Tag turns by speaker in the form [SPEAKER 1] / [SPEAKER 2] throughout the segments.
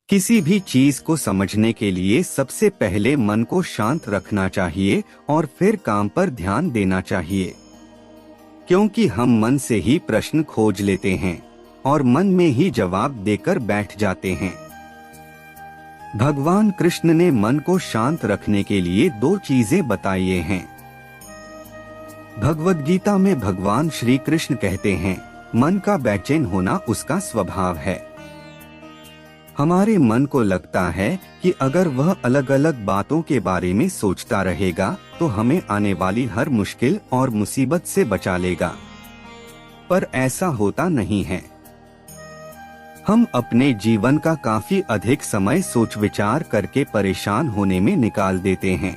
[SPEAKER 1] किसी भी चीज को समझने के लिए सबसे पहले मन को शांत रखना चाहिए और फिर काम पर ध्यान देना चाहिए, क्योंकि हम मन से ही प्रश्न खोज लेते हैं और मन में ही जवाब देकर बैठ जाते हैं। भगवान कृष्ण ने मन को शांत रखने के लिए दो चीजें बताई हैं। भगवद गीता में भगवान श्री कृष्ण कहते हैं, मन का बेचैन होना उसका स्वभाव है। हमारे मन को लगता है कि अगर वह अलग अलग बातों के बारे में सोचता रहेगा तो हमें आने वाली हर मुश्किल और मुसीबत से बचा लेगा, पर ऐसा होता नहीं है। हम अपने जीवन का काफी अधिक समय सोच विचार करके परेशान होने में निकाल देते हैं।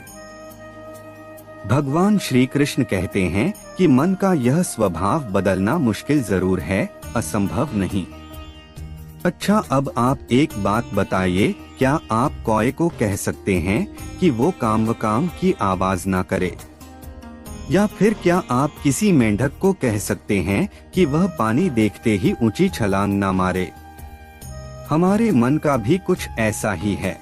[SPEAKER 1] भगवान श्री कृष्ण कहते हैं कि मन का यह स्वभाव बदलना मुश्किल जरूर है, असंभव नहीं। अच्छा, अब आप एक बात बताइए, क्या आप कौए को कह सकते हैं कि वो काम की आवाज ना करे? या फिर क्या आप किसी मेंढक को कह सकते हैं कि वह पानी देखते ही ऊंची छलांग ना मारे? हमारे मन का भी कुछ ऐसा ही है।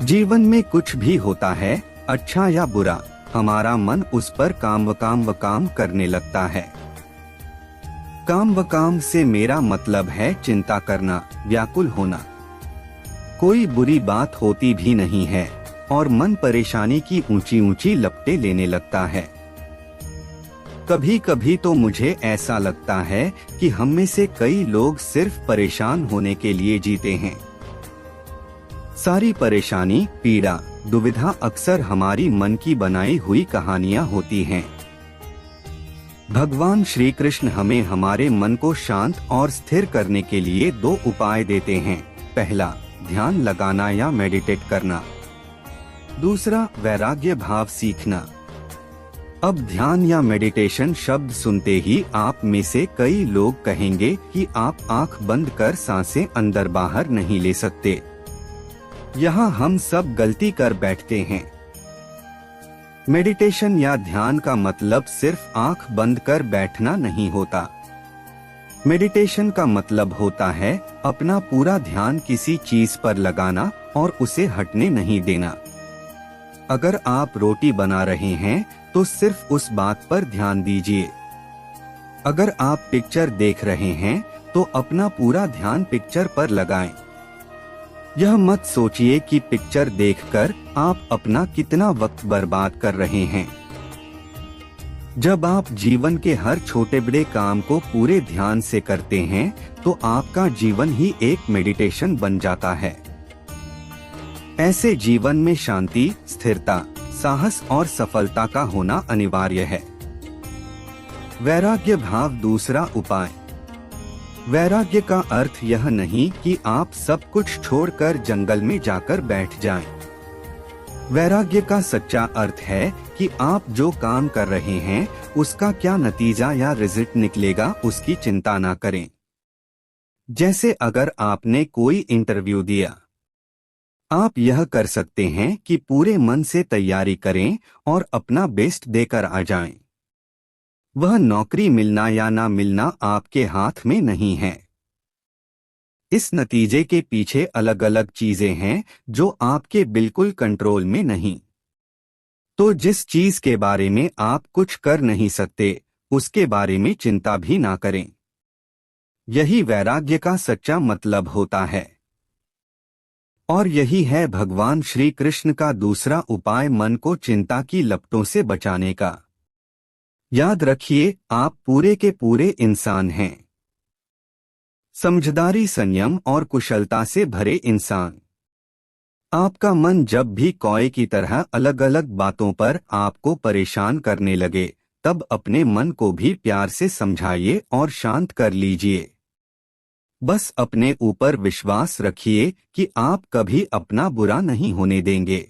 [SPEAKER 1] जीवन में कुछ भी होता है, अच्छा या बुरा, हमारा मन उस पर काम करने लगता है। काम से मेरा मतलब है चिंता करना, व्याकुल होना। कोई बुरी बात होती भी नहीं है और मन परेशानी की ऊंची ऊंची लपटें लेने लगता है। कभी कभी तो मुझे ऐसा लगता है कि हम में से कई लोग सिर्फ परेशान होने के लिए जीते हैं। सारी परेशानी, पीड़ा, दुविधा अक्सर हमारी मन की बनाई हुई कहानियां होती हैं। भगवान श्री कृष्ण हमें हमारे मन को शांत और स्थिर करने के लिए दो उपाय देते हैं। पहला, ध्यान लगाना या मेडिटेट करना। दूसरा, वैराग्य भाव सीखना। अब ध्यान या मेडिटेशन शब्द सुनते ही आप में से कई लोग कहेंगे कि आप आंख बंद कर सांसें अंदर बाहर नहीं ले सकते। यहाँ हम सब गलती कर बैठते हैं। मेडिटेशन या ध्यान का मतलब सिर्फ आंख बंद कर बैठना नहीं होता। मेडिटेशन का मतलब होता है अपना पूरा ध्यान किसी चीज पर लगाना और उसे हटने नहीं देना। अगर आप रोटी बना रहे हैं तो सिर्फ उस बात पर ध्यान दीजिए। अगर आप पिक्चर देख रहे हैं तो अपना पूरा ध्यान पिक्चर पर लगाएं। यह मत सोचिए कि पिक्चर देखकर आप अपना कितना वक्त बर्बाद कर रहे हैं। जब आप जीवन के हर छोटे बड़े काम को पूरे ध्यान से करते हैं तो आपका जीवन ही एक मेडिटेशन बन जाता है। ऐसे जीवन में शांति, स्थिरता, साहस और सफलता का होना अनिवार्य है। वैराग्य भाव दूसरा उपाय। वैराग्य का अर्थ यह नहीं कि आप सब कुछ छोड़कर जंगल में जाकर बैठ जाएं। वैराग्य का सच्चा अर्थ है कि आप जो काम कर रहे हैं उसका क्या नतीजा या रिजल्ट निकलेगा उसकी चिंता ना करें। जैसे अगर आपने कोई इंटरव्यू दिया, आप यह कर सकते हैं कि पूरे मन से तैयारी करें और अपना बेस्ट देकर आ जाएं। वह नौकरी मिलना या ना मिलना आपके हाथ में नहीं है। इस नतीजे के पीछे अलग अलग चीजें हैं जो आपके बिल्कुल कंट्रोल में नहीं। तो जिस चीज के बारे में आप कुछ कर नहीं सकते उसके बारे में चिंता भी ना करें। यही वैराग्य का सच्चा मतलब होता है। और यही है भगवान श्री कृष्ण का दूसरा उपाय मन को चिंता की लपटों से बचाने का। याद रखिए, आप पूरे के पूरे इंसान हैं। समझदारी, संयम और कुशलता से भरे इंसान। आपका मन जब भी कौए की तरह अलग अलग बातों पर आपको परेशान करने लगे तब अपने मन को भी प्यार से समझाइए और शांत कर लीजिए। बस अपने ऊपर विश्वास रखिए कि आप कभी अपना बुरा नहीं होने देंगे।